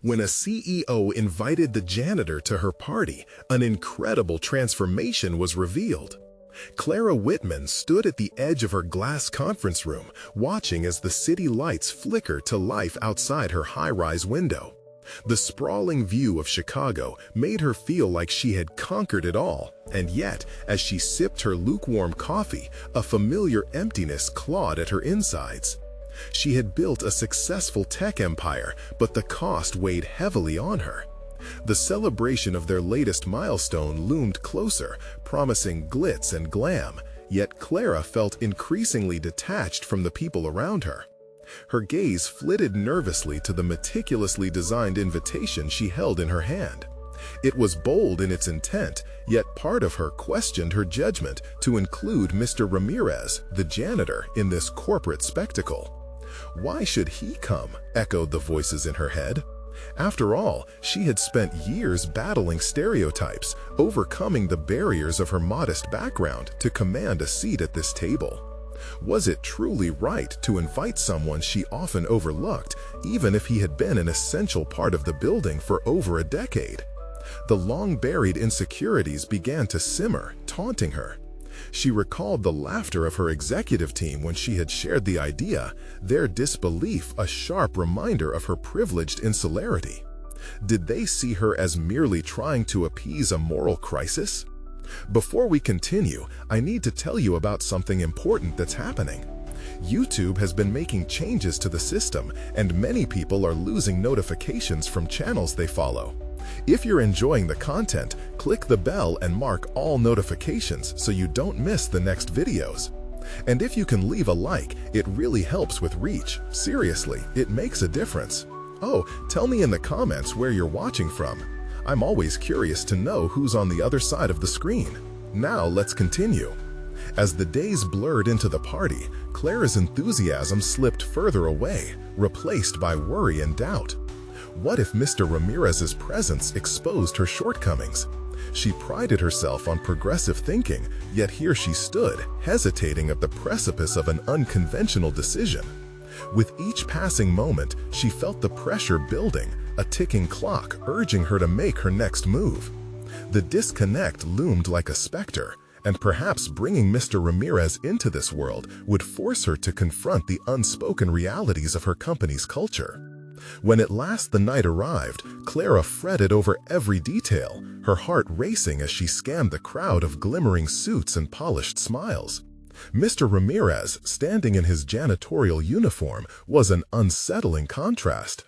When a CEO invited the janitor to her party, an incredible transformation was revealed. Clara Whitman stood at the edge of her glass conference room, watching as the city lights flickered to life outside her high-rise window. The sprawling view of Chicago made her feel like she had conquered it all, and yet, as she sipped her lukewarm coffee, a familiar emptiness clawed at her insides. She had built a successful tech empire, but the cost weighed heavily on her. The celebration of their latest milestone loomed closer, promising glitz and glam, yet Clara felt increasingly detached from the people around her. Her gaze flitted nervously to the meticulously designed invitation she held in her hand. It was bold in its intent, yet part of her questioned her judgment to include Mr. Ramirez, the janitor, in this corporate spectacle. Why should he come? Echoed the voices in her head. After all, she had spent years battling stereotypes, overcoming the barriers of her modest background to command a seat at this table. Was it truly right to invite someone she often overlooked, even if he had been an essential part of the building for over a decade? The long-buried insecurities began to simmer, taunting her. She recalled the laughter of her executive team when she had shared the idea, their disbelief a sharp reminder of her privileged insularity. Did they see her as merely trying to appease a moral crisis? Before we continue, I need to tell you about something important that's happening. YouTube has been making changes to the system, and many people are losing notifications from channels they follow. If you're enjoying the content, click the bell and mark all notifications so you don't miss the next videos. And if you can leave a like, it really helps with reach. Seriously, it makes a difference. Oh, tell me in the comments where you're watching from. I'm always curious to know who's on the other side of the screen. Now let's continue. As the days blurred into the party, Clara's enthusiasm slipped further away, replaced by worry and doubt. What if Mr. Ramirez's presence exposed her shortcomings? She prided herself on progressive thinking, yet here she stood, hesitating at the precipice of an unconventional decision. With each passing moment, she felt the pressure building, a ticking clock urging her to make her next move. The disconnect loomed like a specter, and perhaps bringing Mr. Ramirez into this world would force her to confront the unspoken realities of her company's culture. When at last the night arrived, Clara fretted over every detail, her heart racing as she scanned the crowd of glimmering suits and polished smiles. Mr. Ramirez, standing in his janitorial uniform, was an unsettling contrast.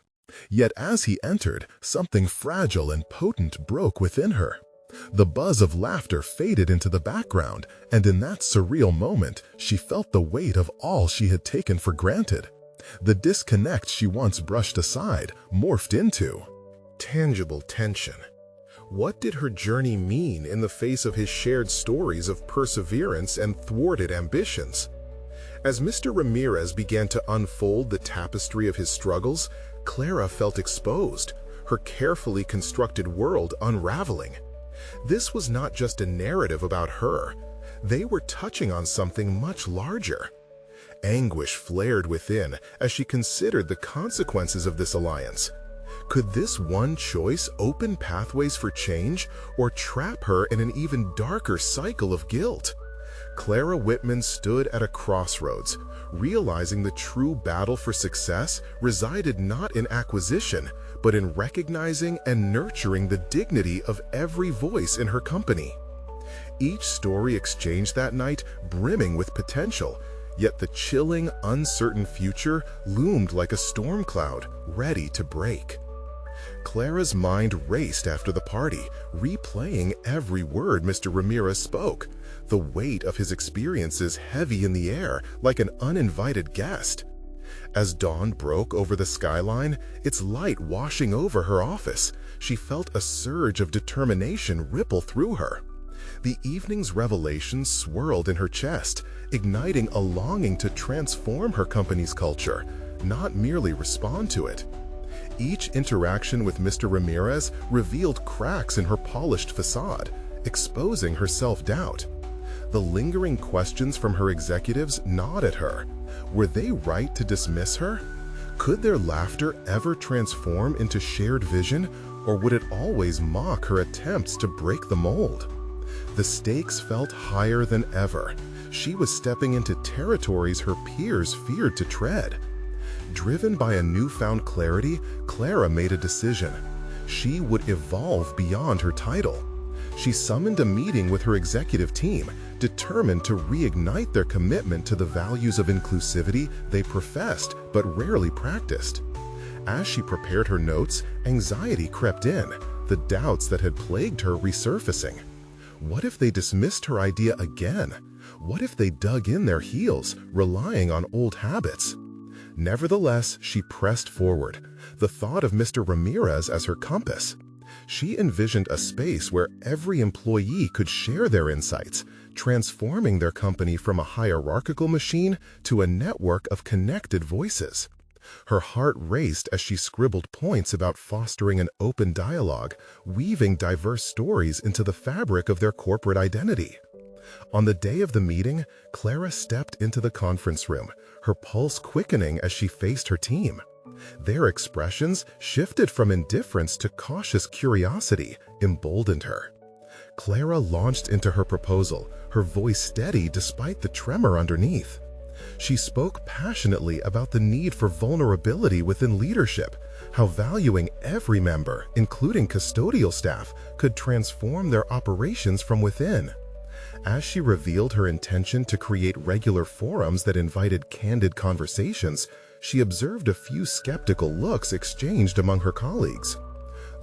Yet as he entered, something fragile and potent broke within her. The buzz of laughter faded into the background, and in that surreal moment, she felt the weight of all she had taken for granted. The disconnect she once brushed aside morphed into tangible tension. What did her journey mean in the face of his shared stories of perseverance and thwarted ambitions? As Mr. Ramirez began to unfold the tapestry of his struggles, Clara felt exposed, her carefully constructed world unraveling. This was not just a narrative about her. They were touching on something much larger. Anguish flared within as she considered the consequences of this alliance. Could this one choice open pathways for change or trap her in an even darker cycle of guilt? Clara Whitman stood at a crossroads, realizing the true battle for success resided not in acquisition, but in recognizing and nurturing the dignity of every voice in her company. Each story exchanged that night brimming with potential, yet the chilling, uncertain future loomed like a storm cloud, ready to break. Clara's mind raced after the party, replaying every word Mr. Ramirez spoke, the weight of his experiences heavy in the air like an uninvited guest. As dawn broke over the skyline, its light washing over her office, she felt a surge of determination ripple through her. The evening's revelations swirled in her chest, igniting a longing to transform her company's culture, not merely respond to it. Each interaction with Mr. Ramirez revealed cracks in her polished facade, exposing her self-doubt. The lingering questions from her executives gnawed at her. Were they right to dismiss her? Could their laughter ever transform into shared vision, or would it always mock her attempts to break the mold? The stakes felt higher than ever. She was stepping into territories her peers feared to tread. Driven by a newfound clarity, Clara made a decision. She would evolve beyond her title. She summoned a meeting with her executive team, determined to reignite their commitment to the values of inclusivity they professed but rarely practiced. As she prepared her notes, anxiety crept in, the doubts that had plagued her resurfacing. What if they dismissed her idea again? What if they dug in their heels, relying on old habits? Nevertheless, she pressed forward, the thought of Mr. Ramirez as her compass. She envisioned a space where every employee could share their insights, transforming their company from a hierarchical machine to a network of connected voices. Her heart raced as she scribbled points about fostering an open dialogue, weaving diverse stories into the fabric of their corporate identity. On the day of the meeting, Clara stepped into the conference room, her pulse quickening as she faced her team. Their expressions, shifted from indifference to cautious curiosity, emboldened her. Clara launched into her proposal, her voice steady despite the tremor underneath. She spoke passionately about the need for vulnerability within leadership, how valuing every member, including custodial staff, could transform their operations from within. As she revealed her intention to create regular forums that invited candid conversations, she observed a few skeptical looks exchanged among her colleagues.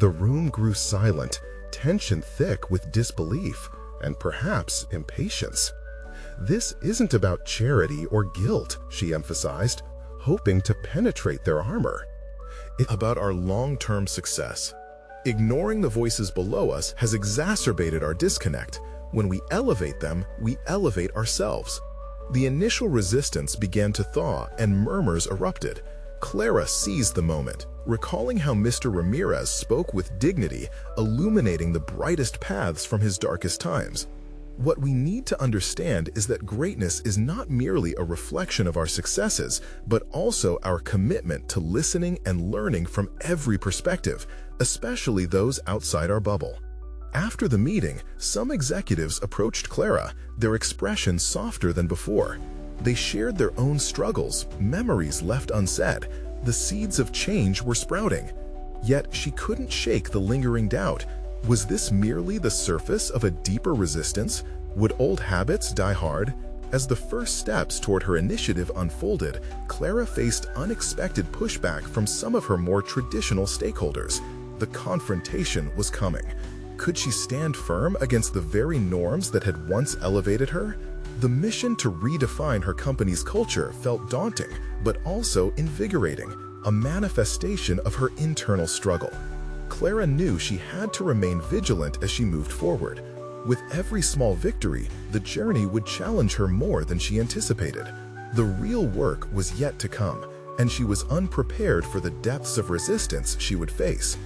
The room grew silent, tension thick with disbelief and perhaps impatience. "This isn't about charity or guilt," she emphasized, hoping to penetrate their armor. "It's about our long-term success. Ignoring the voices below us has exacerbated our disconnect. When we elevate them, we elevate ourselves." The initial resistance began to thaw and murmurs erupted. Clara seized the moment, recalling how Mr. Ramirez spoke with dignity, illuminating the brightest paths from his darkest times. What we need to understand is that greatness is not merely a reflection of our successes, but also our commitment to listening and learning from every perspective, especially those outside our bubble. After the meeting, some executives approached Clara, their expression softer than before. They shared their own struggles, memories left unsaid. The seeds of change were sprouting. Yet she couldn't shake the lingering doubt. Was this merely the surface of a deeper resistance? Would old habits die hard? As the first steps toward her initiative unfolded, Clara faced unexpected pushback from some of her more traditional stakeholders. The confrontation was coming. Could she stand firm against the very norms that had once elevated her? The mission to redefine her company's culture felt daunting, but also invigorating, a manifestation of her internal struggle. Clara knew she had to remain vigilant as she moved forward. With every small victory, the journey would challenge her more than she anticipated. The real work was yet to come, and she was unprepared for the depths of resistance she would face.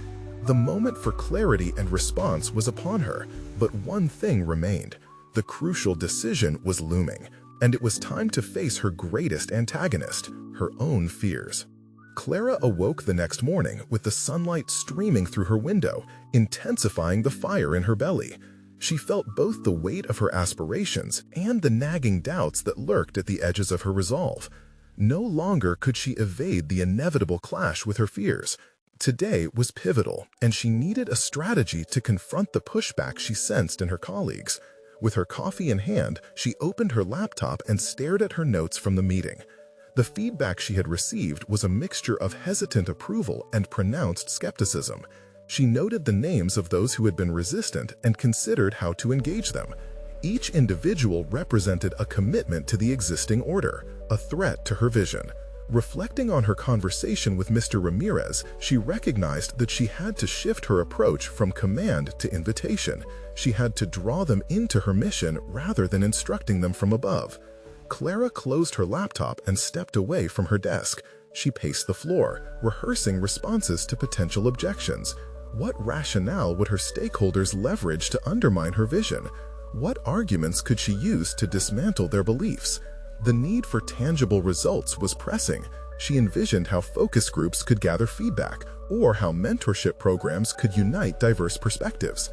The moment for clarity and response was upon her, but one thing remained. The crucial decision was looming, and it was time to face her greatest antagonist, her own fears. Clara awoke the next morning with the sunlight streaming through her window, intensifying the fire in her belly. She felt both the weight of her aspirations and the nagging doubts that lurked at the edges of her resolve. No longer could she evade the inevitable clash with her fears. Today was pivotal, and she needed a strategy to confront the pushback she sensed in her colleagues. With her coffee in hand, she opened her laptop and stared at her notes from the meeting. The feedback she had received was a mixture of hesitant approval and pronounced skepticism. She noted the names of those who had been resistant and considered how to engage them. Each individual represented a commitment to the existing order, a threat to her vision. Reflecting on her conversation with Mr. Ramirez, she recognized that she had to shift her approach from command to invitation. She had to draw them into her mission rather than instructing them from above. Clara closed her laptop and stepped away from her desk. She paced the floor, rehearsing responses to potential objections. What rationale would her stakeholders leverage to undermine her vision? What arguments could she use to dismantle their beliefs? The need for tangible results was pressing. She envisioned how focus groups could gather feedback, or how mentorship programs could unite diverse perspectives.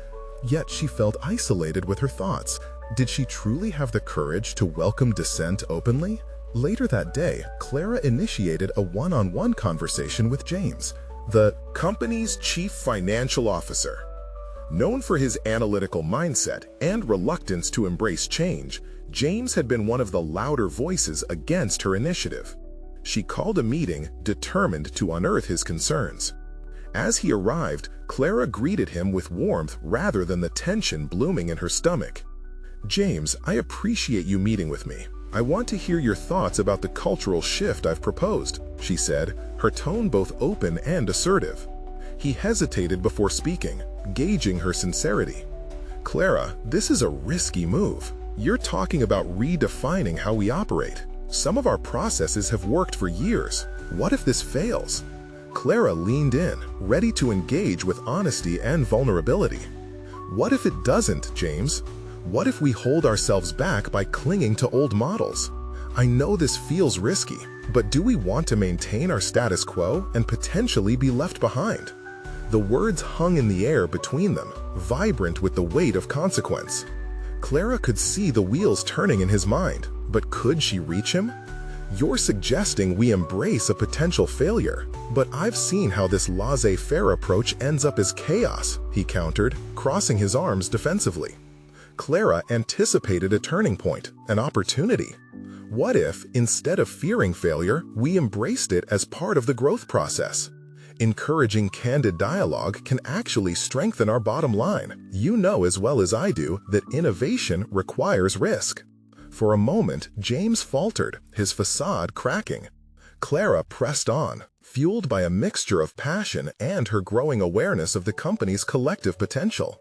Yet she felt isolated with her thoughts. Did she truly have the courage to welcome dissent openly? Later that day, Clara initiated a one-on-one conversation with James, the company's chief financial officer. Known for his analytical mindset and reluctance to embrace change, James had been one of the louder voices against her initiative. She called a meeting determined to unearth his concerns. As he arrived, Clara greeted him with warmth rather than the tension blooming in her stomach. "James, I appreciate you meeting with me. I want to hear your thoughts about the cultural shift I've proposed," she said, her tone both open and assertive. He hesitated before speaking, gauging her sincerity. "Clara, this is a risky move. You're talking about redefining how we operate. Some of our processes have worked for years. What if this fails?" Clara leaned in, ready to engage with honesty and vulnerability. "What if it doesn't, James? What if we hold ourselves back by clinging to old models? I know this feels risky, but do we want to maintain our status quo and potentially be left behind?" The words hung in the air between them, vibrant with the weight of consequence. Clara could see the wheels turning in his mind, but could she reach him? "You're suggesting we embrace a potential failure, but I've seen how this laissez-faire approach ends up as chaos," he countered, crossing his arms defensively. Clara anticipated a turning point, an opportunity. What if, instead of fearing failure, we embraced it as part of the growth process? Encouraging candid dialogue can actually strengthen our bottom line. You know as well as I do that innovation requires risk. For a moment, James faltered, his facade cracking. Clara pressed on, fueled by a mixture of passion and her growing awareness of the company's collective potential.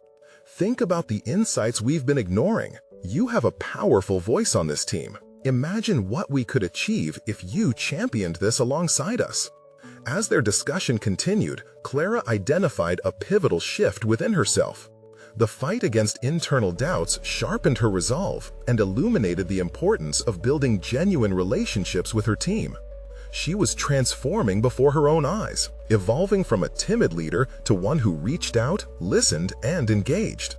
"Think about the insights we've been ignoring. You have a powerful voice on this team. Imagine what we could achieve if you championed this alongside us." As their discussion continued, Clara identified a pivotal shift within herself. The fight against internal doubts sharpened her resolve and illuminated the importance of building genuine relationships with her team. She was transforming before her own eyes, evolving from a timid leader to one who reached out, listened, and engaged.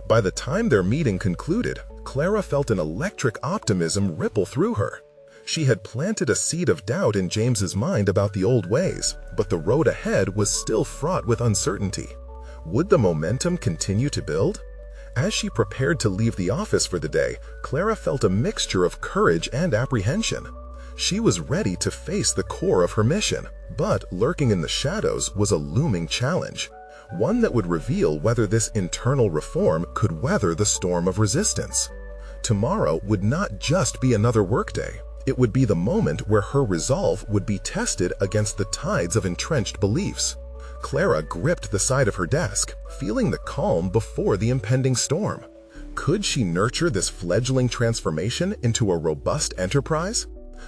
By the time their meeting concluded, Clara felt an electric optimism ripple through her. She had planted a seed of doubt in James's mind about the old ways, but the road ahead was still fraught with uncertainty. Would the momentum continue to build? As she prepared to leave the office for the day, Clara felt a mixture of courage and apprehension. She was ready to face the core of her mission, but lurking in the shadows was a looming challenge, one that would reveal whether this internal reform could weather the storm of resistance. Tomorrow would not just be another workday. It would be the moment where her resolve would be tested against the tides of entrenched beliefs. Clara gripped the side of her desk, feeling the calm before the impending storm. Could she nurture this fledgling transformation into a robust enterprise?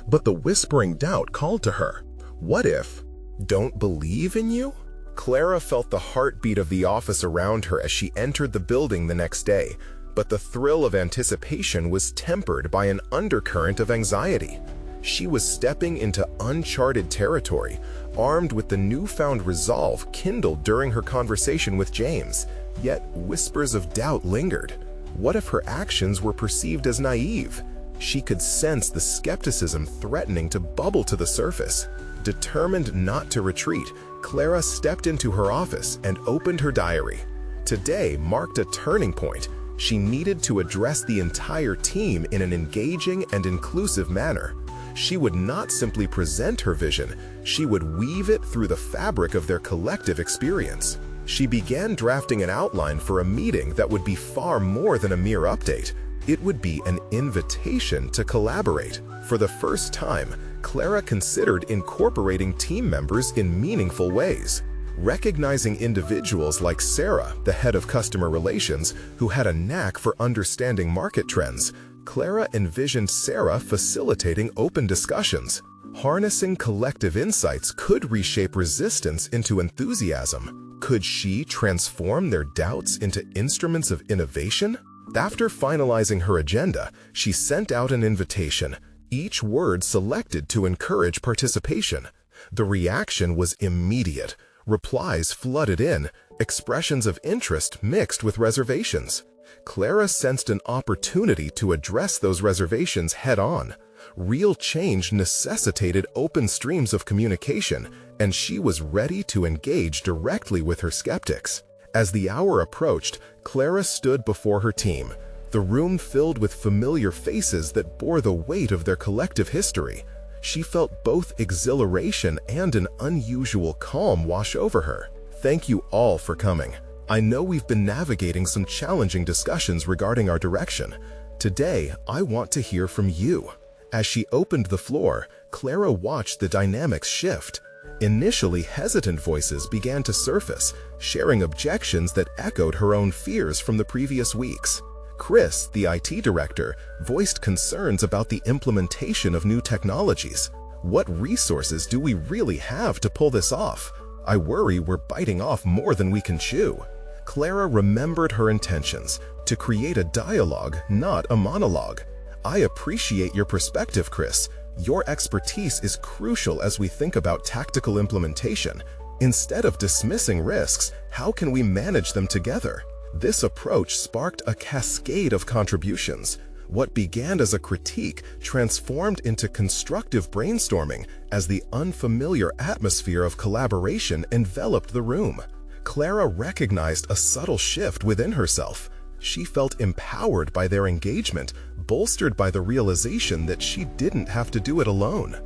But the whispering doubt called to her. What if? Don't believe in you? Clara felt the heartbeat of the office around her as she entered the building the next day, but the thrill of anticipation was tempered by an undercurrent of anxiety. She was stepping into uncharted territory, armed with the newfound resolve kindled during her conversation with James, yet whispers of doubt lingered. What if her actions were perceived as naive? She could sense the skepticism threatening to bubble to the surface. Determined not to retreat, Clara stepped into her office and opened her diary. Today marked a turning point. She needed to address the entire team in an engaging and inclusive manner. She would not simply present her vision, she would weave it through the fabric of their collective experience. She began drafting an outline for a meeting that would be far more than a mere update. It would be an invitation to collaborate. For the first time, Clara considered incorporating team members in meaningful ways. Recognizing individuals like Sarah, the head of customer relations, who had a knack for understanding market trends, Clara envisioned Sarah facilitating open discussions. Harnessing collective insights could reshape resistance into enthusiasm. Could she transform their doubts into instruments of innovation? After finalizing her agenda, she sent out an invitation, each word selected to encourage participation. The reaction was immediate. Replies flooded in, expressions of interest mixed with reservations. Clara sensed an opportunity to address those reservations head-on. Real change necessitated open streams of communication, and she was ready to engage directly with her skeptics. As the hour approached, Clara stood before her team, the room filled with familiar faces that bore the weight of their collective history. She felt both exhilaration and an unusual calm wash over her. "Thank you all for coming. I know we've been navigating some challenging discussions regarding our direction. Today, I want to hear from you." As she opened the floor, Clara watched the dynamics shift. Initially hesitant voices began to surface, sharing objections that echoed her own fears from the previous weeks. Chris, the IT director, voiced concerns about the implementation of new technologies. "What resources do we really have to pull this off? I worry we're biting off more than we can chew." Clara remembered her intentions, to create a dialogue, not a monologue. "I appreciate your perspective, Chris. Your expertise is crucial as we think about tactical implementation. Instead of dismissing risks, how can we manage them together?" This approach sparked a cascade of contributions. What began as a critique transformed into constructive brainstorming as the unfamiliar atmosphere of collaboration enveloped the room. Clara recognized a subtle shift within herself. She felt empowered by their engagement, bolstered by the realization that she didn't have to do it alone.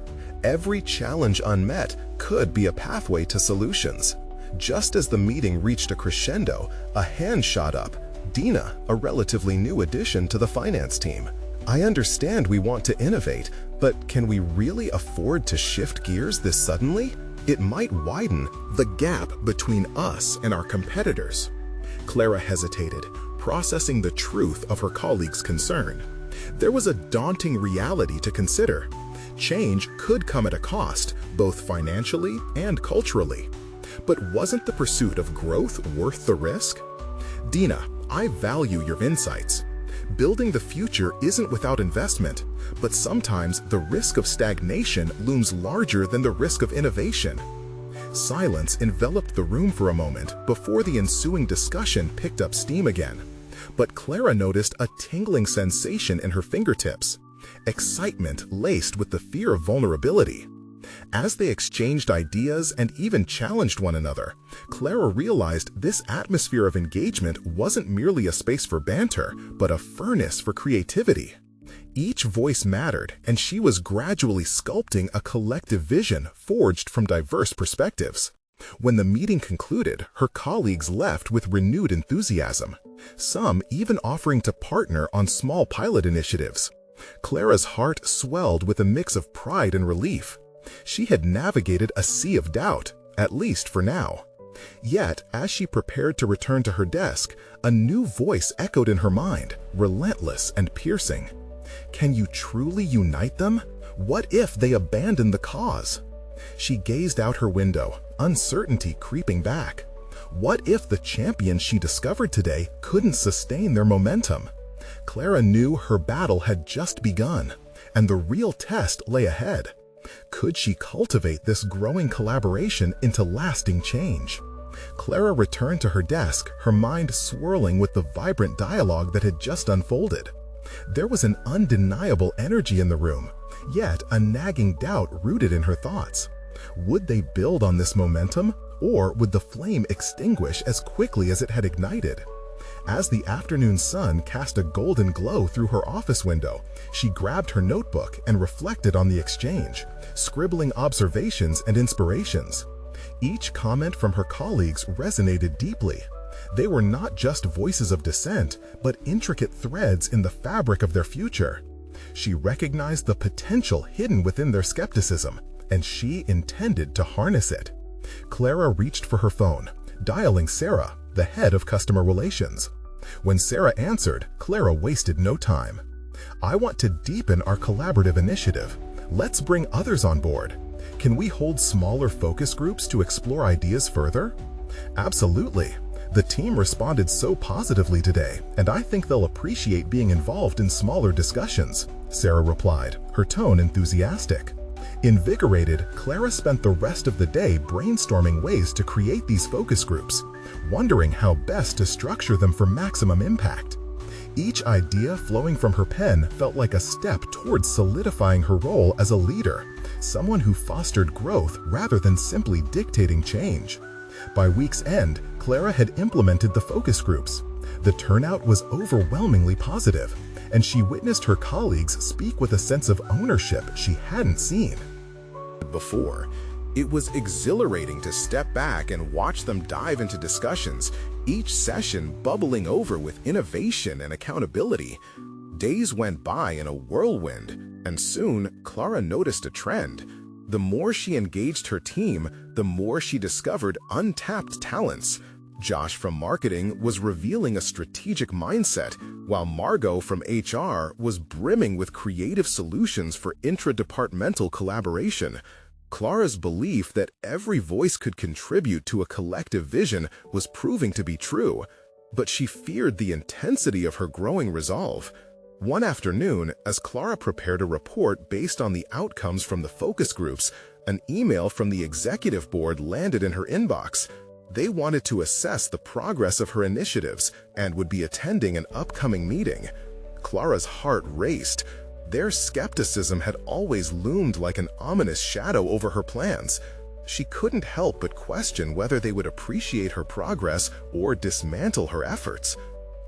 Every challenge unmet could be a pathway to solutions. Just as the meeting reached a crescendo, a hand shot up. Dina, a relatively new addition to the finance team. "I understand we want to innovate, but can we really afford to shift gears this suddenly? It might widen the gap between us and our competitors." Clara hesitated, processing the truth of her colleague's concern. There was a daunting reality to consider. Change could come at a cost, both financially and culturally. But wasn't the pursuit of growth worth the risk? "Dina, I value your insights. Building the future isn't without investment, but sometimes the risk of stagnation looms larger than the risk of innovation." Silence enveloped the room for a moment before the ensuing discussion picked up steam again. But Clara noticed a tingling sensation in her fingertips, excitement laced with the fear of vulnerability. As they exchanged ideas and even challenged one another, Clara realized this atmosphere of engagement wasn't merely a space for banter, but a furnace for creativity. Each voice mattered, and she was gradually sculpting a collective vision forged from diverse perspectives. When the meeting concluded, her colleagues left with renewed enthusiasm, some even offering to partner on small pilot initiatives. Clara's heart swelled with a mix of pride and relief. She had navigated a sea of doubt, at least for now. Yet, as she prepared to return to her desk, a new voice echoed in her mind, relentless and piercing. Can you truly unite them? What if they abandon the cause? She gazed out her window, uncertainty creeping back. What if the champions she discovered today couldn't sustain their momentum? Clara knew her battle had just begun, and the real test lay ahead. Could she cultivate this growing collaboration into lasting change? Clara returned to her desk, her mind swirling with the vibrant dialogue that had just unfolded. There was an undeniable energy in the room, yet a nagging doubt rooted in her thoughts. Would they build on this momentum, or would the flame extinguish as quickly as it had ignited? As the afternoon sun cast a golden glow through her office window, she grabbed her notebook and reflected on the exchange, scribbling observations and inspirations. Each comment from her colleagues resonated deeply. They were not just voices of dissent, but intricate threads in the fabric of their future. She recognized the potential hidden within their skepticism, and she intended to harness it. Clara reached for her phone, dialing Sarah, the head of customer relations. When Sarah answered, Clara wasted no time. "I want to deepen our collaborative initiative. Let's bring others on board. Can we hold smaller focus groups to explore ideas further?" "Absolutely. The team responded so positively today, and I think they'll appreciate being involved in smaller discussions, Sarah replied, her tone enthusiastic. Invigorated, Clara spent the rest of the day brainstorming ways to create these focus groups, wondering how best to structure them for maximum impact. Each idea flowing from her pen felt like a step towards solidifying her role as a leader, someone who fostered growth rather than simply dictating change. By week's end, Clara had implemented the focus groups. The turnout was overwhelmingly positive, and she witnessed her colleagues speak with a sense of ownership she hadn't seen before. It was exhilarating to step back and watch them dive into discussions, each session bubbling over with innovation and accountability. Days went by in a whirlwind, and soon Clara noticed a trend. The more she engaged her team, the more she discovered untapped talents. Josh from marketing was revealing a strategic mindset, while Margot from HR was brimming with creative solutions for intra-departmental collaboration. Clara's belief that every voice could contribute to a collective vision was proving to be true, but she feared the intensity of her growing resolve. One afternoon, as Clara prepared a report based on the outcomes from the focus groups, an email from the executive board landed in her inbox. They wanted to assess the progress of her initiatives and would be attending an upcoming meeting. Clara's heart raced. Their skepticism had always loomed like an ominous shadow over her plans. She couldn't help but question whether they would appreciate her progress or dismantle her efforts.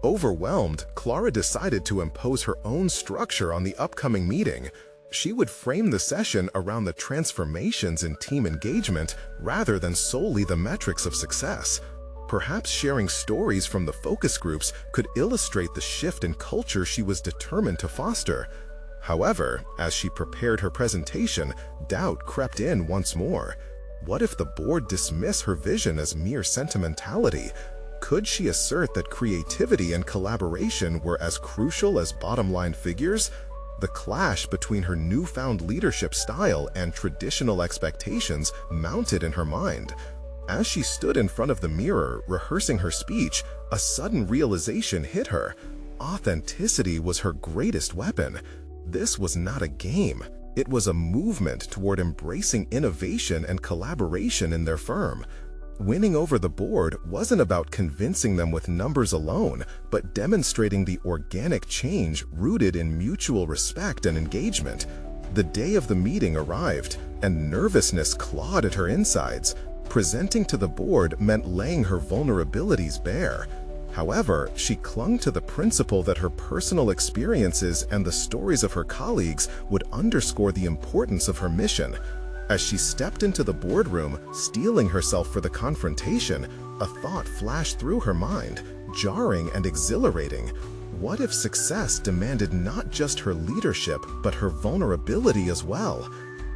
Overwhelmed, Clara decided to impose her own structure on the upcoming meeting. She would frame the session around the transformations in team engagement rather than solely the metrics of success. Perhaps sharing stories from the focus groups could illustrate the shift in culture she was determined to foster. However, as she prepared her presentation, doubt crept in once more. What if the board dismissed her vision as mere sentimentality? Could she assert that creativity and collaboration were as crucial as bottom-line figures? The clash between her newfound leadership style and traditional expectations mounted in her mind. As she stood in front of the mirror, rehearsing her speech, a sudden realization hit her. Authenticity was her greatest weapon. This was not a game. It was a movement toward embracing innovation and collaboration in their firm. Winning over the board wasn't about convincing them with numbers alone, but demonstrating the organic change rooted in mutual respect and engagement. The day of the meeting arrived, and nervousness clawed at her insides. Presenting to the board meant laying her vulnerabilities bare. However, she clung to the principle that her personal experiences and the stories of her colleagues would underscore the importance of her mission. As she stepped into the boardroom, steeling herself for the confrontation, a thought flashed through her mind, jarring and exhilarating. What if success demanded not just her leadership, but her vulnerability as well?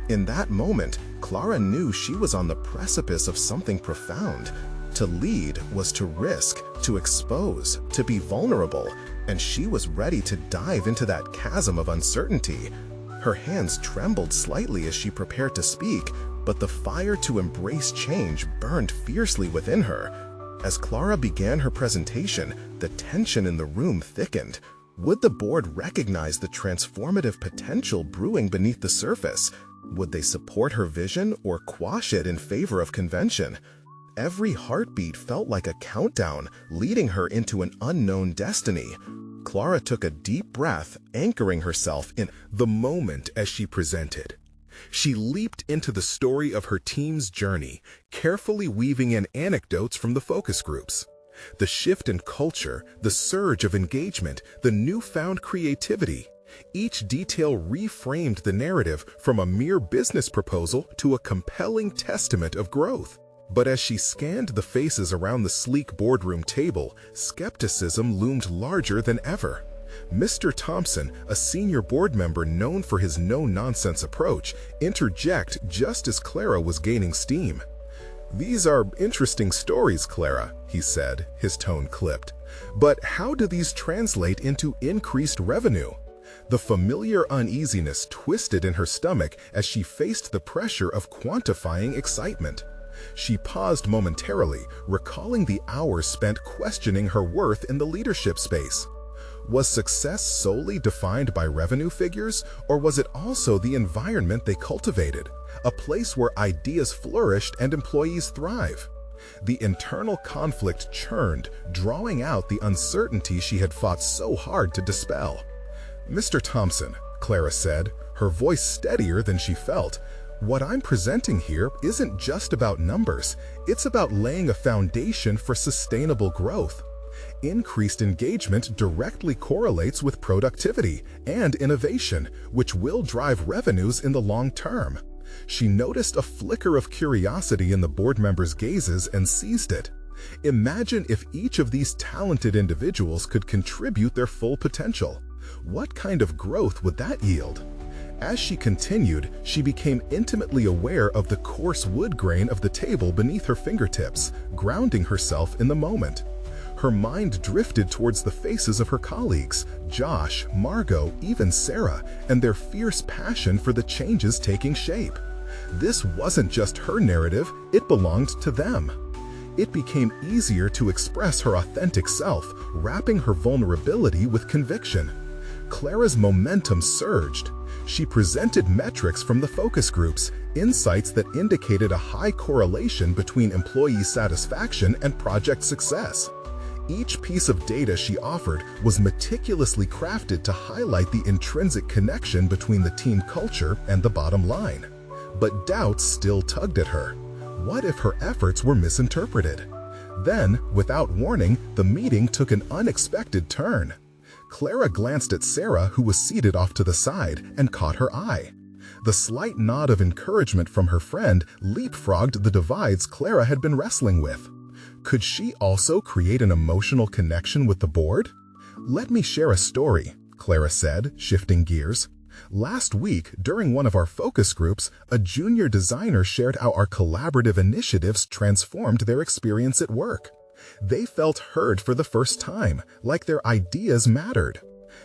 In that moment, Clara knew she was on the precipice of something profound. To lead was to risk, to expose, to be vulnerable, and she was ready to dive into that chasm of uncertainty. Her hands trembled slightly as she prepared to speak, but the fire to embrace change burned fiercely within her. As Clara began her presentation, the tension in the room thickened. Would the board recognize the transformative potential brewing beneath the surface? Would they support her vision or quash it in favor of convention? Every heartbeat felt like a countdown, leading her into an unknown destiny. Clara took a deep breath, anchoring herself in the moment as she presented. She leaped into the story of her team's journey, carefully weaving in anecdotes from the focus groups. The shift in culture, the surge of engagement, the newfound creativity. Each detail reframed the narrative from a mere business proposal to a compelling testament of growth. But as she scanned the faces around the sleek boardroom table, skepticism loomed larger than ever. Mr. Thompson, a senior board member known for his no-nonsense approach, interjected just as Clara was gaining steam. "These are interesting stories, Clara," he said, his tone clipped. "But how do these translate into increased revenue?" The familiar uneasiness twisted in her stomach as she faced the pressure of quantifying excitement. She paused momentarily, recalling the hours spent questioning her worth in the leadership space. Was success solely defined by revenue figures, or was it also the environment they cultivated, a place where ideas flourished and employees thrive? The internal conflict churned, drawing out the uncertainty she had fought so hard to dispel. "Mr. Thompson," Clara said, her voice steadier than she felt, "what I'm presenting here isn't just about numbers, it's about laying a foundation for sustainable growth. Increased engagement directly correlates with productivity and innovation, which will drive revenues in the long term." She noticed a flicker of curiosity in the board members' gazes and seized it. Imagine if each of these talented individuals could contribute their full potential. What kind of growth would that yield? As she continued, she became intimately aware of the coarse wood grain of the table beneath her fingertips, grounding herself in the moment. Her mind drifted towards the faces of her colleagues, Josh, Margot, even Sarah, and their fierce passion for the changes taking shape. This wasn't just her narrative, it belonged to them. It became easier to express her authentic self, wrapping her vulnerability with conviction. Clara's momentum surged. She presented metrics from the focus groups, insights that indicated a high correlation between employee satisfaction and project success. Each piece of data she offered was meticulously crafted to highlight the intrinsic connection between the team culture and the bottom line. But doubts still tugged at her. What if her efforts were misinterpreted? Then, without warning, the meeting took an unexpected turn. Clara glanced at Sarah, who was seated off to the side, and caught her eye. The slight nod of encouragement from her friend leapfrogged the divides Clara had been wrestling with. Could she also create an emotional connection with the board? "Let me share a story," Clara said, shifting gears. "Last week, during one of our focus groups, a junior designer shared how our collaborative initiatives transformed their experience at work. They felt heard for the first time, like their ideas mattered."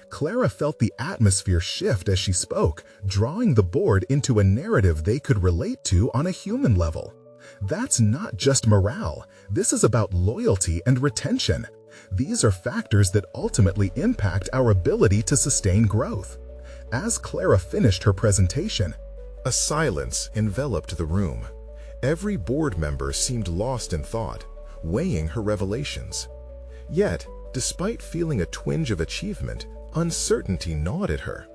Clara felt the atmosphere shift as she spoke, drawing the board into a narrative they could relate to on a human level. That's not just morale. This is about loyalty and retention. These are factors that ultimately impact our ability to sustain growth. As Clara finished her presentation, a silence enveloped the room. Every board member seemed lost in thought, weighing her revelations. Yet, despite feeling a twinge of achievement, uncertainty gnawed at her.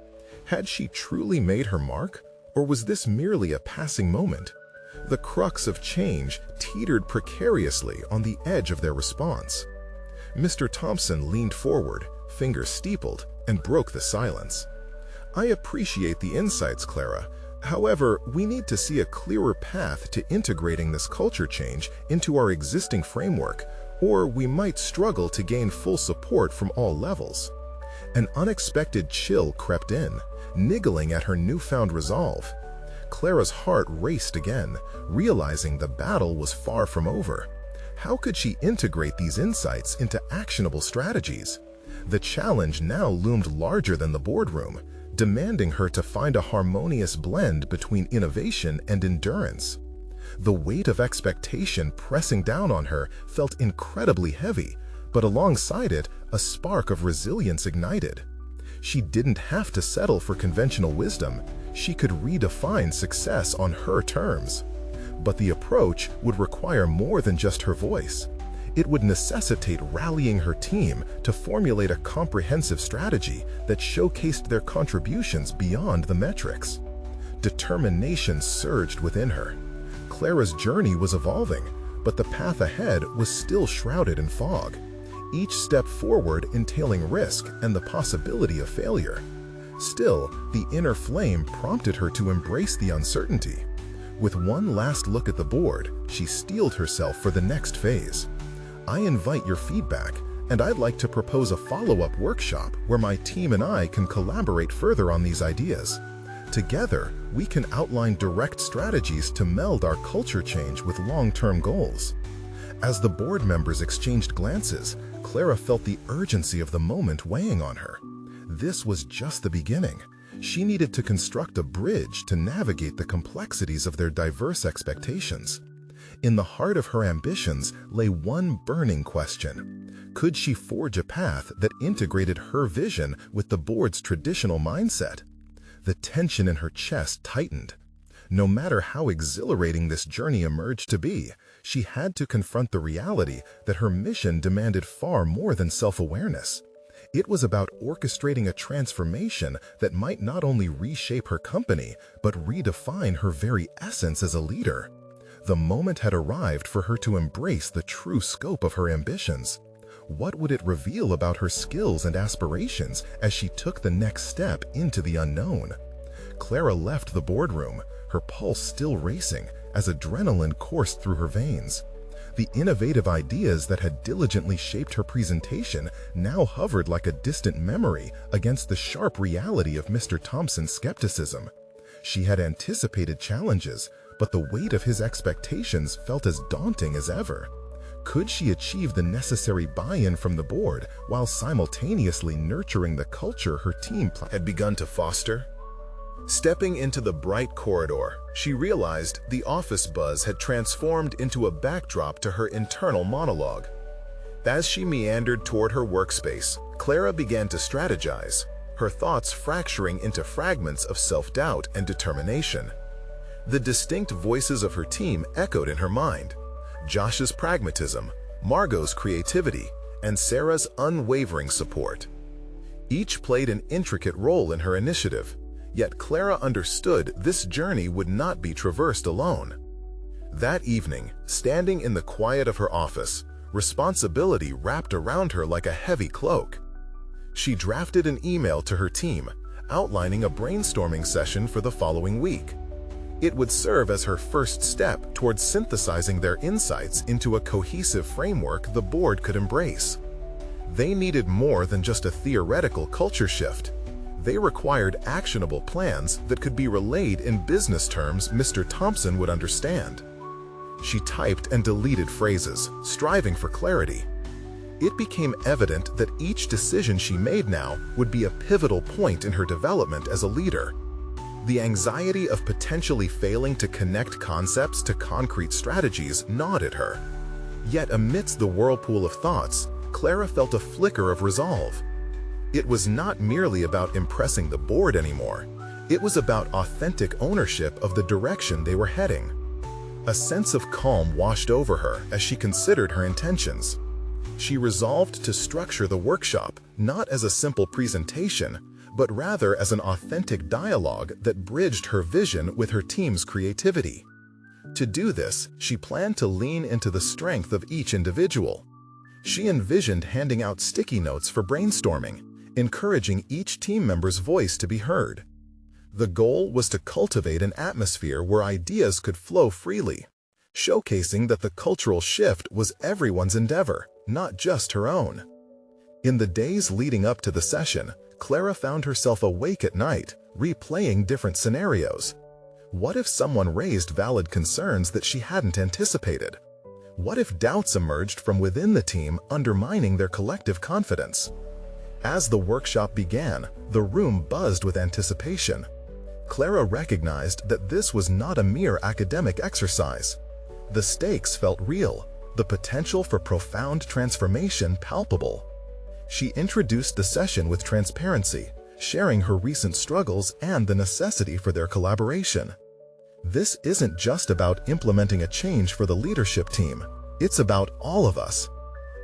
Had she truly made her mark, or was this merely a passing moment? The crux of change teetered precariously on the edge of their response. Mr. Thompson leaned forward, fingers steepled, and broke the silence. "I appreciate the insights, Clara. However, we need to see a clearer path to integrating this culture change into our existing framework, or we might struggle to gain full support from all levels." An unexpected chill crept in, niggling at her newfound resolve. Clara's heart raced again, realizing the battle was far from over. How could she integrate these insights into actionable strategies? The challenge now loomed larger than the boardroom, demanding her to find a harmonious blend between innovation and endurance. The weight of expectation pressing down on her felt incredibly heavy, but alongside it, a spark of resilience ignited. She didn't have to settle for conventional wisdom. She could redefine success on her terms. But the approach would require more than just her voice. It would necessitate rallying her team to formulate a comprehensive strategy that showcased their contributions beyond the metrics. Determination surged within her. Clara's journey was evolving, but the path ahead was still shrouded in fog, each step forward entailing risk and the possibility of failure. Still, the inner flame prompted her to embrace the uncertainty. With one last look at the board, she steeled herself for the next phase. "I invite your feedback, and I'd like to propose a follow-up workshop where my team and I can collaborate further on these ideas. Together, we can outline direct strategies to meld our culture change with long-term goals." As the board members exchanged glances, Clara felt the urgency of the moment weighing on her. This was just the beginning. She needed to construct a bridge to navigate the complexities of their diverse expectations. In the heart of her ambitions lay one burning question. Could she forge a path that integrated her vision with the board's traditional mindset? The tension in her chest tightened. No matter how exhilarating this journey emerged to be, she had to confront the reality that her mission demanded far more than self-awareness. It was about orchestrating a transformation that might not only reshape her company, but redefine her very essence as a leader. The moment had arrived for her to embrace the true scope of her ambitions. What would it reveal about her skills and aspirations as she took the next step into the unknown? Clara left the boardroom, her pulse still racing as adrenaline coursed through her veins. The innovative ideas that had diligently shaped her presentation now hovered like a distant memory against the sharp reality of Mr. Thompson's skepticism. She had anticipated challenges, but the weight of his expectations felt as daunting as ever. Could she achieve the necessary buy-in from the board while simultaneously nurturing the culture her team had begun to foster? Stepping into the bright corridor, she realized the office buzz had transformed into a backdrop to her internal monologue. As she meandered toward her workspace, Clara began to strategize, her thoughts fracturing into fragments of self-doubt and determination. The distinct voices of her team echoed in her mind. Josh's pragmatism, Margot's creativity, and Sarah's unwavering support. Each played an intricate role in her initiative, yet Clara understood this journey would not be traversed alone. That evening, standing in the quiet of her office, responsibility wrapped around her like a heavy cloak. She drafted an email to her team, outlining a brainstorming session for the following week. It would serve as her first step towards synthesizing their insights into a cohesive framework the board could embrace. They needed more than just a theoretical culture shift. They required actionable plans that could be relayed in business terms Mr. Thompson would understand. She typed and deleted phrases, striving for clarity. It became evident that each decision she made now would be a pivotal point in her development as a leader. The anxiety of potentially failing to connect concepts to concrete strategies gnawed at her. Yet amidst the whirlpool of thoughts, Clara felt a flicker of resolve. It was not merely about impressing the board anymore. It was about authentic ownership of the direction they were heading. A sense of calm washed over her as she considered her intentions. She resolved to structure the workshop not as a simple presentation, but rather as an authentic dialogue that bridged her vision with her team's creativity. To do this, she planned to lean into the strength of each individual. She envisioned handing out sticky notes for brainstorming, encouraging each team member's voice to be heard. The goal was to cultivate an atmosphere where ideas could flow freely, showcasing that the cultural shift was everyone's endeavor, not just her own. In the days leading up to the session, Clara found herself awake at night, replaying different scenarios. What if someone raised valid concerns that she hadn't anticipated? What if doubts emerged from within the team, undermining their collective confidence? As the workshop began, the room buzzed with anticipation. Clara recognized that this was not a mere academic exercise. The stakes felt real, the potential for profound transformation palpable. She introduced the session with transparency, sharing her recent struggles and the necessity for their collaboration. This isn't just about implementing a change for the leadership team. It's about all of us.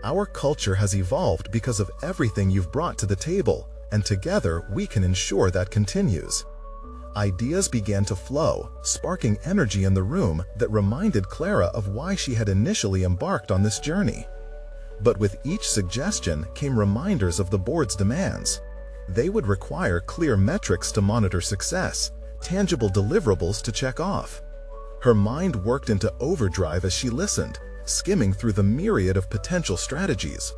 Our culture has evolved because of everything you've brought to the table, and together we can ensure that continues. Ideas began to flow, sparking energy in the room that reminded Clara of why she had initially embarked on this journey. But with each suggestion came reminders of the board's demands. They would require clear metrics to monitor success, tangible deliverables to check off. Her mind worked into overdrive as she listened, skimming through the myriad of potential strategies.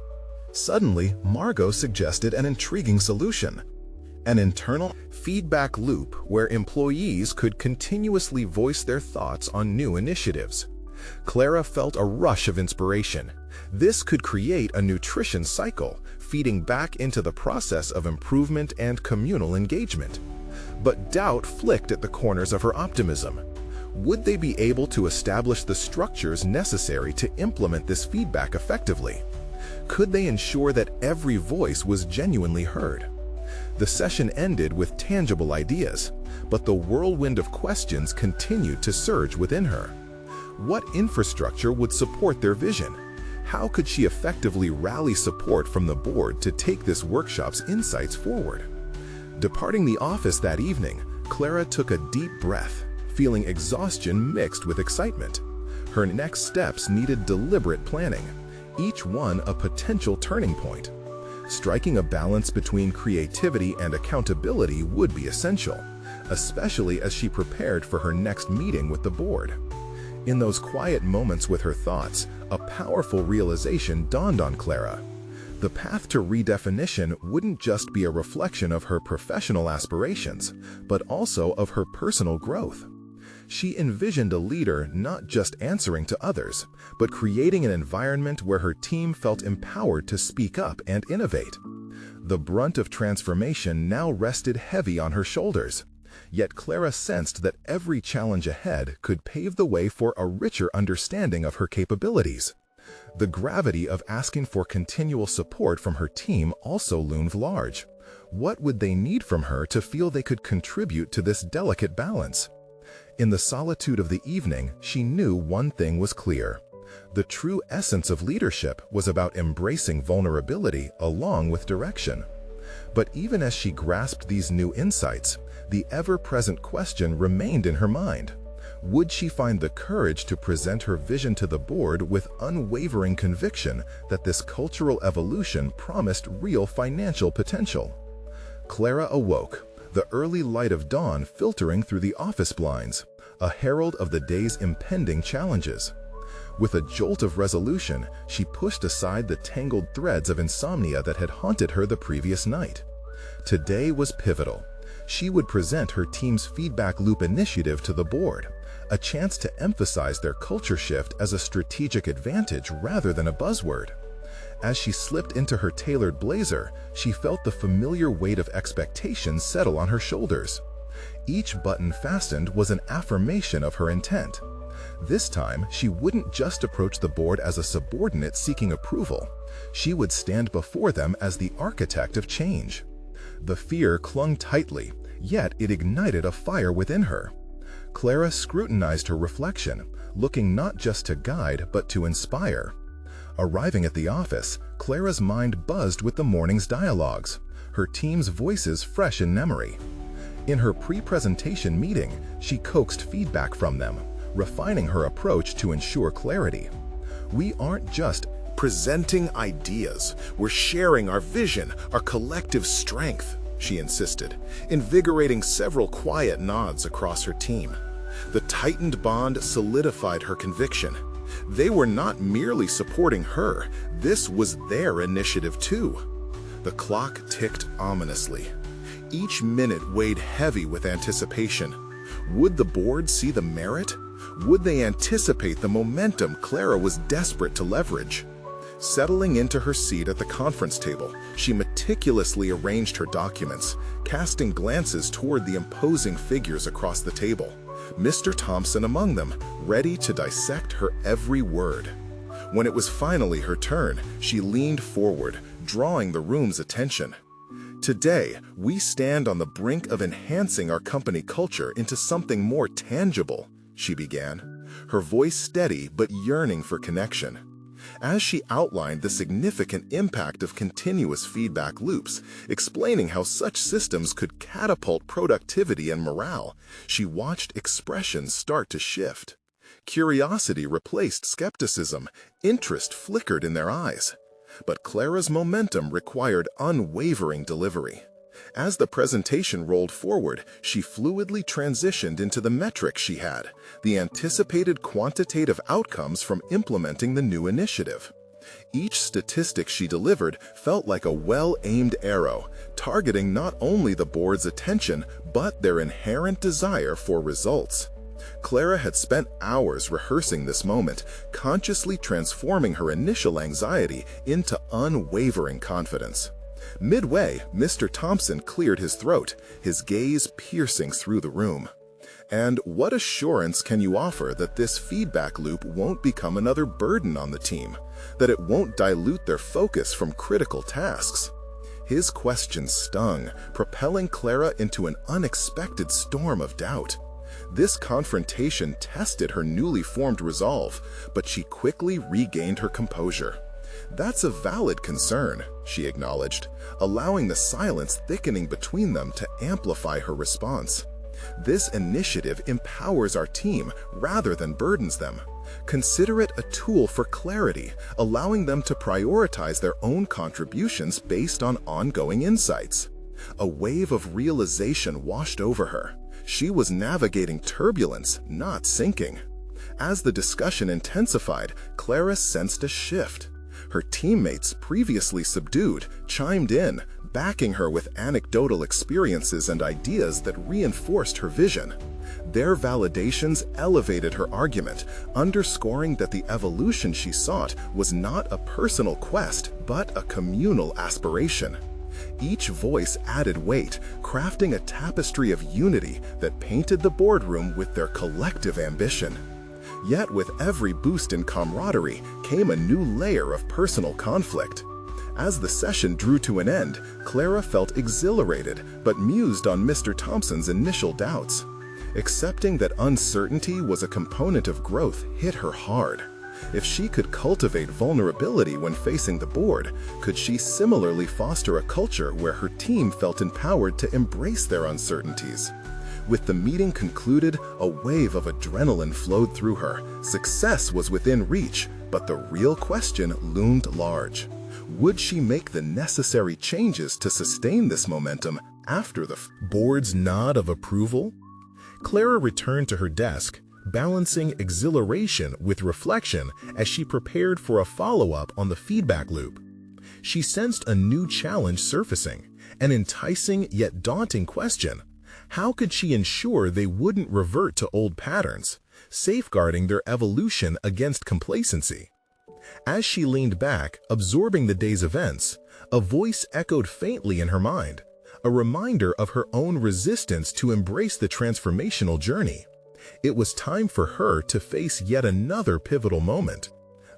Suddenly, Margot suggested an intriguing solution: an internal feedback loop where employees could continuously voice their thoughts on new initiatives. Clara felt a rush of inspiration. This could create a nutrition cycle, feeding back into the process of improvement and communal engagement. But doubt flicked at the corners of her optimism. Would they be able to establish the structures necessary to implement this feedback effectively? Could they ensure that every voice was genuinely heard? The session ended with tangible ideas, but the whirlwind of questions continued to surge within her. What infrastructure would support their vision? How could she effectively rally support from the board to take this workshop's insights forward? Departing the office that evening, Clara took a deep breath, feeling exhaustion mixed with excitement. Her next steps needed deliberate planning, each one a potential turning point. Striking a balance between creativity and accountability would be essential, especially as she prepared for her next meeting with the board. In those quiet moments with her thoughts, a powerful realization dawned on Clara. The path to redefinition wouldn't just be a reflection of her professional aspirations, but also of her personal growth. She envisioned a leader not just answering to others, but creating an environment where her team felt empowered to speak up and innovate. The brunt of transformation now rested heavy on her shoulders. Yet Clara sensed that every challenge ahead could pave the way for a richer understanding of her capabilities. The gravity of asking for continual support from her team also loomed large. What would they need from her to feel they could contribute to this delicate balance? In the solitude of the evening, she knew one thing was clear. The true essence of leadership was about embracing vulnerability along with direction. But even as she grasped these new insights, the ever-present question remained in her mind. Would she find the courage to present her vision to the board with unwavering conviction that this cultural evolution promised real financial potential? Clara awoke, the early light of dawn filtering through the office blinds, a herald of the day's impending challenges. With a jolt of resolution, she pushed aside the tangled threads of insomnia that had haunted her the previous night. Today was pivotal. She would present her team's feedback loop initiative to the board, a chance to emphasize their culture shift as a strategic advantage rather than a buzzword. As she slipped into her tailored blazer, she felt the familiar weight of expectations settle on her shoulders. Each button fastened was an affirmation of her intent. This time, she wouldn't just approach the board as a subordinate seeking approval. She would stand before them as the architect of change. The fear clung tightly, yet it ignited a fire within her. Clara scrutinized her reflection, looking not just to guide but to inspire. Arriving at the office, Clara's mind buzzed with the morning's dialogues, her team's voices fresh in memory. In her pre-presentation meeting, she coaxed feedback from them, refining her approach to ensure clarity. We aren't just presenting ideas, we're sharing our vision, our collective strength, she insisted, invigorating several quiet nods across her team. The tightened bond solidified her conviction. They were not merely supporting her, this was their initiative too. The clock ticked ominously. Each minute weighed heavy with anticipation. Would the board see the merit? Would they anticipate the momentum Clara was desperate to leverage? Settling into her seat at the conference table, she meticulously arranged her documents, casting glances toward the imposing figures across the table, Mr. Thompson among them, ready to dissect her every word. When it was finally her turn, she leaned forward, drawing the room's attention. Today, we stand on the brink of enhancing our company culture into something more tangible, she began, her voice steady but yearning for connection. As she outlined the significant impact of continuous feedback loops, explaining how such systems could catapult productivity and morale, she watched expressions start to shift. Curiosity replaced skepticism, interest flickered in their eyes. But Clara's momentum required unwavering delivery. As the presentation rolled forward, she fluidly transitioned into the metrics she had, the anticipated quantitative outcomes from implementing the new initiative. Each statistic she delivered felt like a well-aimed arrow, targeting not only the board's attention, but their inherent desire for results. Clara had spent hours rehearsing this moment, consciously transforming her initial anxiety into unwavering confidence. Midway, Mr. Thompson cleared his throat, his gaze piercing through the room. And what assurance can you offer that this feedback loop won't become another burden on the team, that it won't dilute their focus from critical tasks? His question stung, propelling Clara into an unexpected storm of doubt. This confrontation tested her newly formed resolve, but she quickly regained her composure. "That's a valid concern," she acknowledged, allowing the silence thickening between them to amplify her response. "This initiative empowers our team rather than burdens them. Consider it a tool for clarity, allowing them to prioritize their own contributions based on ongoing insights." A wave of realization washed over her. She was navigating turbulence, not sinking. As the discussion intensified, Clara sensed a shift. Her teammates, previously subdued, chimed in, backing her with anecdotal experiences and ideas that reinforced her vision. Their validations elevated her argument, underscoring that the evolution she sought was not a personal quest, but a communal aspiration. Each voice added weight, crafting a tapestry of unity that painted the boardroom with their collective ambition. Yet with every boost in camaraderie came a new layer of personal conflict. As the session drew to an end, Clara felt exhilarated but mused on Mr. Thompson's initial doubts. Accepting that uncertainty was a component of growth hit her hard. If she could cultivate vulnerability when facing the board, could she similarly foster a culture where her team felt empowered to embrace their uncertainties? With the meeting concluded, a wave of adrenaline flowed through her. Success was within reach, but the real question loomed large. Would she make the necessary changes to sustain this momentum after the board's nod of approval? Clara returned to her desk, balancing exhilaration with reflection as she prepared for a follow-up on the feedback loop. She sensed a new challenge surfacing, an enticing yet daunting question. How could she ensure they wouldn't revert to old patterns, safeguarding their evolution against complacency? As she leaned back, absorbing the day's events, a voice echoed faintly in her mind, a reminder of her own resistance to embrace the transformational journey. It was time for her to face yet another pivotal moment.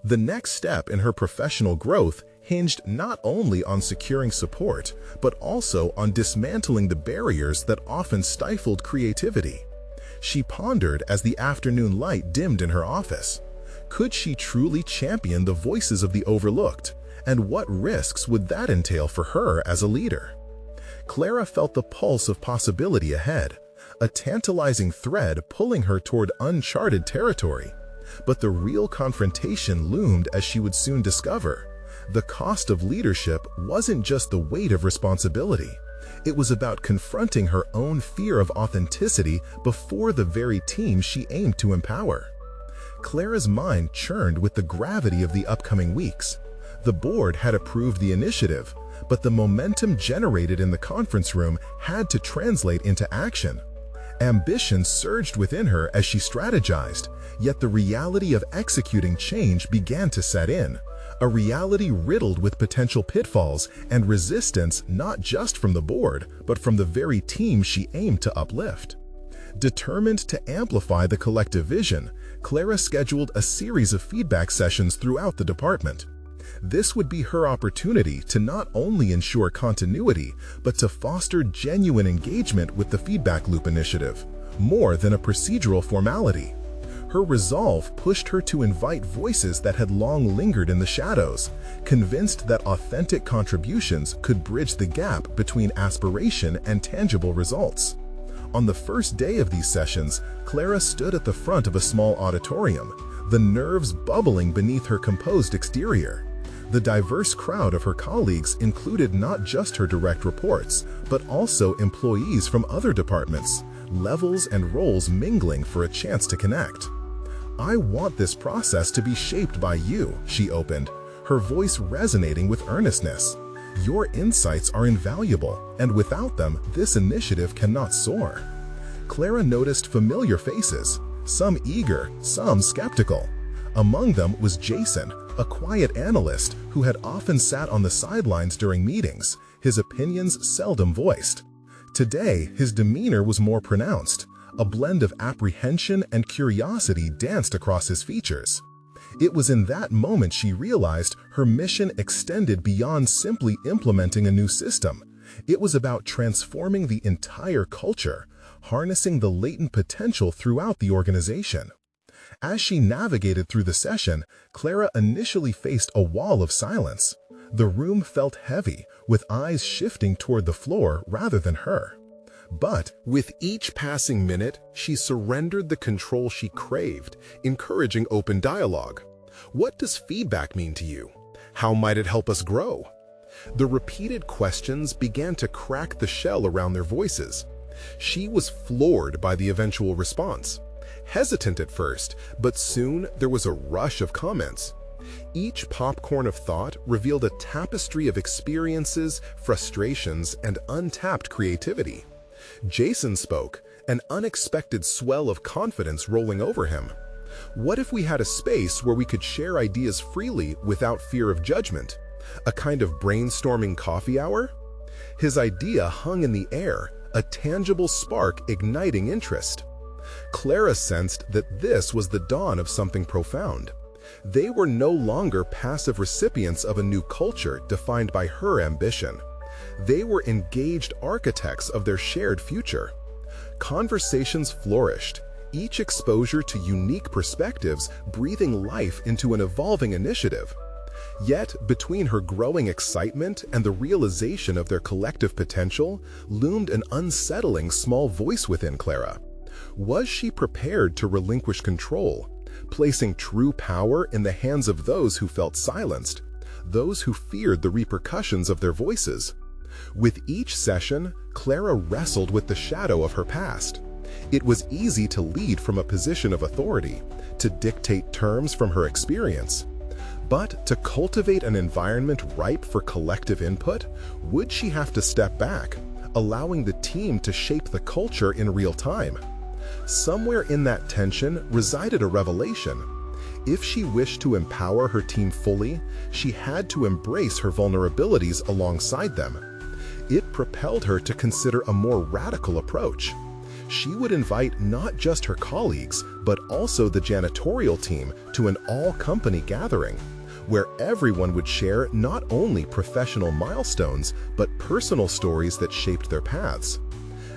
The next step in her professional growth hinged not only on securing support, but also on dismantling the barriers that often stifled creativity. She pondered as the afternoon light dimmed in her office. Could she truly champion the voices of the overlooked? And what risks would that entail for her as a leader? Clara felt the pulse of possibility ahead, a tantalizing thread pulling her toward uncharted territory. But the real confrontation loomed as she would soon discover. The cost of leadership wasn't just the weight of responsibility. It was about confronting her own fear of authenticity before the very team she aimed to empower. Clara's mind churned with the gravity of the upcoming weeks. The board had approved the initiative, but the momentum generated in the conference room had to translate into action. Ambition surged within her as she strategized, yet the reality of executing change began to set in, a reality riddled with potential pitfalls and resistance not just from the board, but from the very team she aimed to uplift. Determined to amplify the collective vision, Clara scheduled a series of feedback sessions throughout the department. This would be her opportunity to not only ensure continuity, but to foster genuine engagement with the Feedback Loop initiative, more than a procedural formality. Her resolve pushed her to invite voices that had long lingered in the shadows, convinced that authentic contributions could bridge the gap between aspiration and tangible results. On the first day of these sessions, Clara stood at the front of a small auditorium, the nerves bubbling beneath her composed exterior. The diverse crowd of her colleagues included not just her direct reports, but also employees from other departments, levels and roles mingling for a chance to connect. "I want this process to be shaped by you," she opened, her voice resonating with earnestness. "Your insights are invaluable, and without them, this initiative cannot soar." Clara noticed familiar faces, some eager, some skeptical. Among them was Jason, a quiet analyst who had often sat on the sidelines during meetings, his opinions seldom voiced. Today, his demeanor was more pronounced, A blend of apprehension and curiosity danced across his features. It was in that moment she realized her mission extended beyond simply implementing a new system. It was about transforming the entire culture, harnessing the latent potential throughout the organization. As she navigated through the session, Clara initially faced a wall of silence. The room felt heavy, with eyes shifting toward the floor rather than her. But with each passing minute, she surrendered the control she craved, encouraging open dialogue. What does feedback mean to you? How might it help us grow? The repeated questions began to crack the shell around their voices. She was floored by the eventual response. Hesitant at first, but soon there was a rush of comments. Each popcorn of thought revealed a tapestry of experiences, frustrations, and untapped creativity. Jason spoke, an unexpected swell of confidence rolling over him. What if we had a space where we could share ideas freely without fear of judgment? A kind of brainstorming coffee hour? His idea hung in the air, a tangible spark igniting interest. Clara sensed that this was the dawn of something profound. They were no longer passive recipients of a new culture defined by her ambition. They were engaged architects of their shared future. Conversations flourished, each exposure to unique perspectives breathing life into an evolving initiative. Yet, between her growing excitement and the realization of their collective potential, loomed an unsettling small voice within Clara. Was she prepared to relinquish control, placing true power in the hands of those who felt silenced, those who feared the repercussions of their voices? With each session, Clara wrestled with the shadow of her past. It was easy to lead from a position of authority, to dictate terms from her experience. But to cultivate an environment ripe for collective input, would she have to step back, allowing the team to shape the culture in real time? Somewhere in that tension resided a revelation. If she wished to empower her team fully, she had to embrace her vulnerabilities alongside them. It propelled her to consider a more radical approach. She would invite not just her colleagues, but also the janitorial team to an all-company gathering, where everyone would share not only professional milestones, but personal stories that shaped their paths.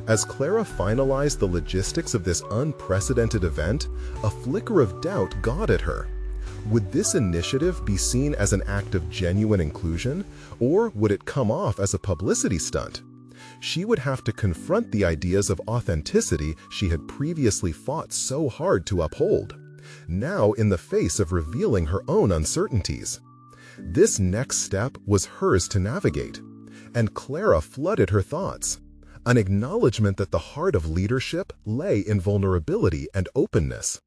As Clara finalized the logistics of this unprecedented event, a flicker of doubt gnawed at her. Would this initiative be seen as an act of genuine inclusion, or would it come off as a publicity stunt? She would have to confront the ideas of authenticity she had previously fought so hard to uphold, now in the face of revealing her own uncertainties. This next step was hers to navigate, and Clara flooded her thoughts, an acknowledgement that the heart of leadership lay in vulnerability and openness.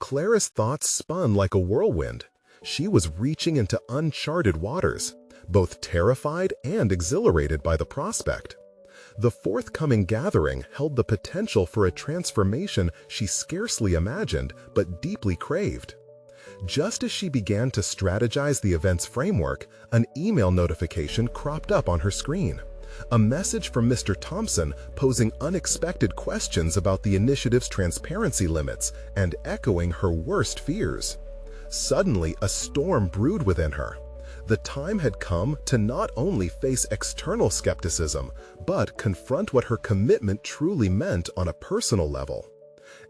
Clara's thoughts spun like a whirlwind. She was reaching into uncharted waters, both terrified and exhilarated by the prospect. The forthcoming gathering held the potential for a transformation she scarcely imagined but deeply craved. Just as she began to strategize the event's framework, an email notification cropped up on her screen. A message from Mr. Thompson posing unexpected questions about the initiative's transparency limits and echoing her worst fears. Suddenly, a storm brewed within her. The time had come to not only face external skepticism, but confront what her commitment truly meant on a personal level.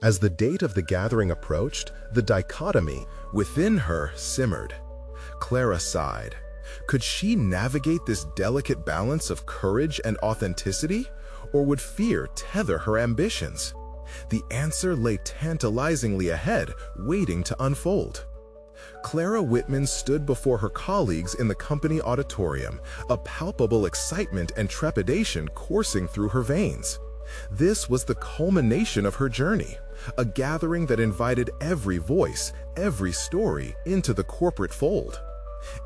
As the date of the gathering approached, the dichotomy within her simmered. Clara sighed. Could she navigate this delicate balance of courage and authenticity, or would fear tether her ambitions? The answer lay tantalizingly ahead, waiting to unfold. Clara Whitman stood before her colleagues in the company auditorium, a palpable excitement and trepidation coursing through her veins. This was the culmination of her journey, a gathering that invited every voice, every story into the corporate fold.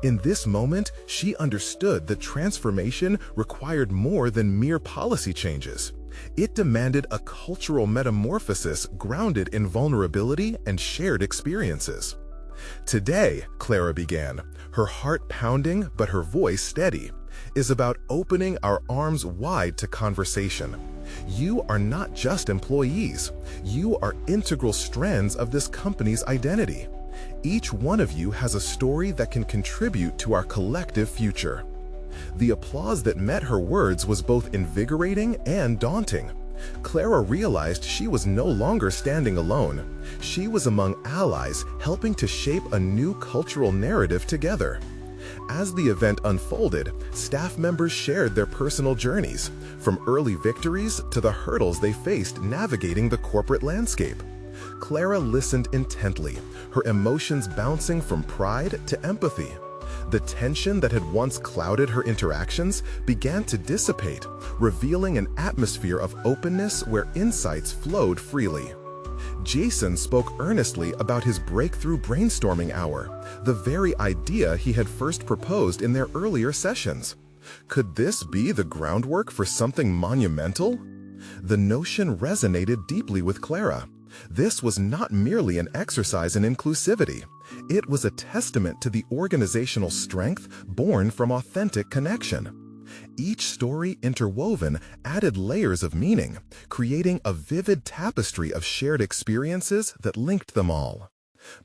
In this moment, she understood that transformation required more than mere policy changes. It demanded a cultural metamorphosis grounded in vulnerability and shared experiences. Today, Clara began, her heart pounding but her voice steady, is about opening our arms wide to conversation. You are not just employees. You are integral strands of this company's identity. Each one of you has a story that can contribute to our collective future." The applause that met her words was both invigorating and daunting. Clara realized she was no longer standing alone. She was among allies helping to shape a new cultural narrative together. As the event unfolded, staff members shared their personal journeys, from early victories to the hurdles they faced navigating the corporate landscape. Clara listened intently, her emotions bouncing from pride to empathy. The tension that had once clouded her interactions began to dissipate, revealing an atmosphere of openness where insights flowed freely. Jason spoke earnestly about his breakthrough brainstorming hour, the very idea he had first proposed in their earlier sessions. Could this be the groundwork for something monumental? The notion resonated deeply with Clara. This was not merely an exercise in inclusivity. It was a testament to the organizational strength born from authentic connection. Each story interwoven added layers of meaning, creating a vivid tapestry of shared experiences that linked them all.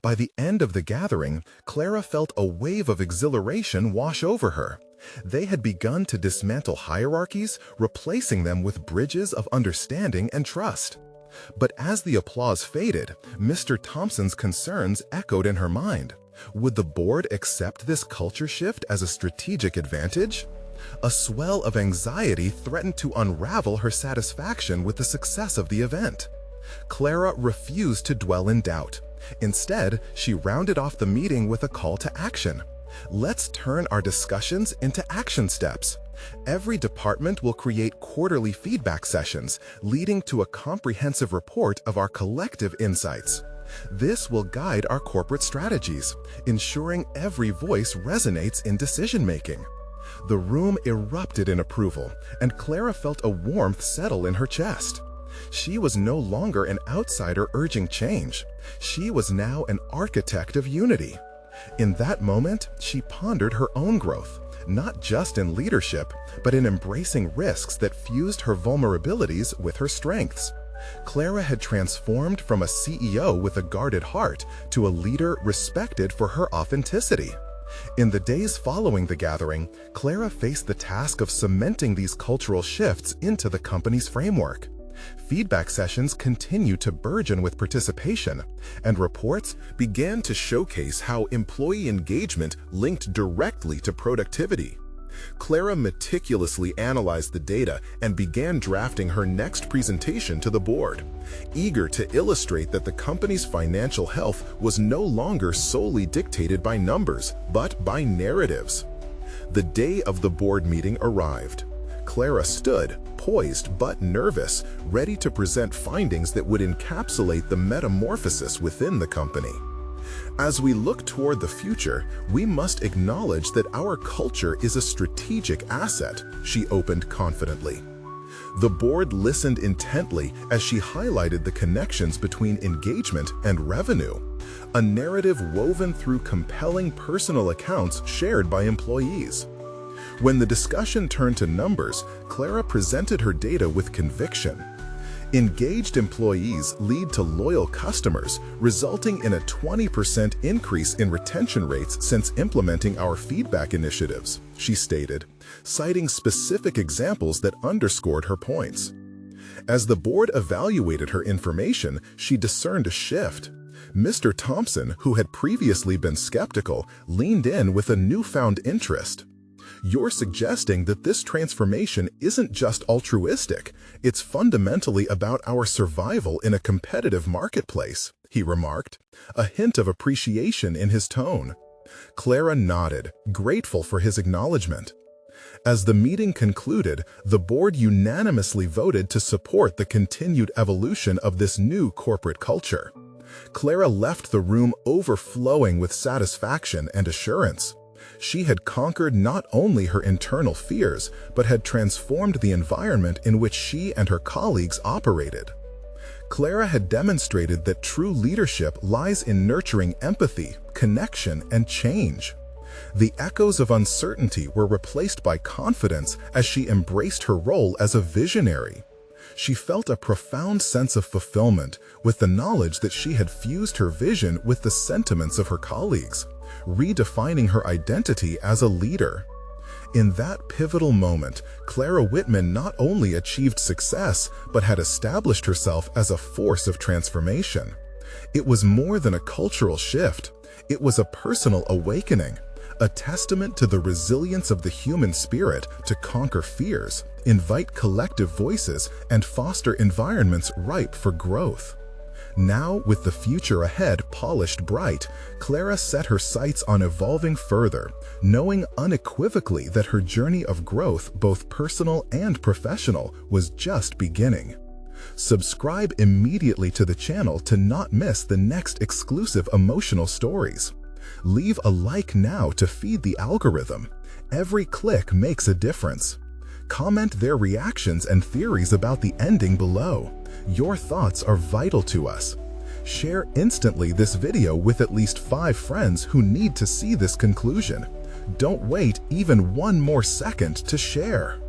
By the end of the gathering, Clara felt a wave of exhilaration wash over her. They had begun to dismantle hierarchies, replacing them with bridges of understanding and trust. But as the applause faded, Mr. Thompson's concerns echoed in her mind. Would the board accept this culture shift as a strategic advantage? A swell of anxiety threatened to unravel her satisfaction with the success of the event. Clara refused to dwell in doubt. Instead, she rounded off the meeting with a call to action. Let's turn our discussions into action steps. Every department will create quarterly feedback sessions, leading to a comprehensive report of our collective insights. This will guide our corporate strategies, ensuring every voice resonates in decision-making. The room erupted in approval, and Clara felt a warmth settle in her chest. She was no longer an outsider urging change. She was now an architect of unity. In that moment, she pondered her own growth, not just in leadership, but in embracing risks that fused her vulnerabilities with her strengths. Clara had transformed from a CEO with a guarded heart to a leader respected for her authenticity. In the days following the gathering, Clara faced the task of cementing these cultural shifts into the company's framework. Feedback sessions continued to burgeon with participation, and reports began to showcase how employee engagement linked directly to productivity. Clara meticulously analyzed the data and began drafting her next presentation to the board, eager to illustrate that the company's financial health was no longer solely dictated by numbers, but by narratives. The day of the board meeting arrived. Clara stood, poised but nervous, ready to present findings that would encapsulate the metamorphosis within the company. As we look toward the future, we must acknowledge that our culture is a strategic asset, she opened confidently. The board listened intently as she highlighted the connections between engagement and revenue, a narrative woven through compelling personal accounts shared by employees. When the discussion turned to numbers, Clara presented her data with conviction. Engaged employees lead to loyal customers, resulting in a 20% increase in retention rates since implementing our feedback initiatives, she stated, citing specific examples that underscored her points. As the board evaluated her information, she discerned a shift. Mr. Thompson, who had previously been skeptical, leaned in with a newfound interest. "You're suggesting that this transformation isn't just altruistic, it's fundamentally about our survival in a competitive marketplace," he remarked, a hint of appreciation in his tone. Clara nodded, grateful for his acknowledgement. As the meeting concluded, the board unanimously voted to support the continued evolution of this new corporate culture. Clara left the room overflowing with satisfaction and assurance. She had conquered not only her internal fears, but had transformed the environment in which she and her colleagues operated. Clara had demonstrated that true leadership lies in nurturing empathy, connection, and change. The echoes of uncertainty were replaced by confidence as she embraced her role as a visionary. She felt a profound sense of fulfillment with the knowledge that she had fused her vision with the sentiments of her colleagues, redefining her identity as a leader. In that pivotal moment, Clara Whitman not only achieved success, but had established herself as a force of transformation. It was more than a cultural shift. It was a personal awakening, a testament to the resilience of the human spirit to conquer fears, invite collective voices, and foster environments ripe for growth. Now, with the future ahead polished bright, Clara set her sights on evolving further, knowing unequivocally that her journey of growth, both personal and professional, was just beginning. Subscribe immediately to the channel to not miss the next exclusive emotional stories. Leave a like now to feed the algorithm. Every click makes a difference. Comment their reactions and theories about the ending below. Your thoughts are vital to us. Share instantly this video with at least 5 friends who need to see this conclusion. Don't wait even one more second to share.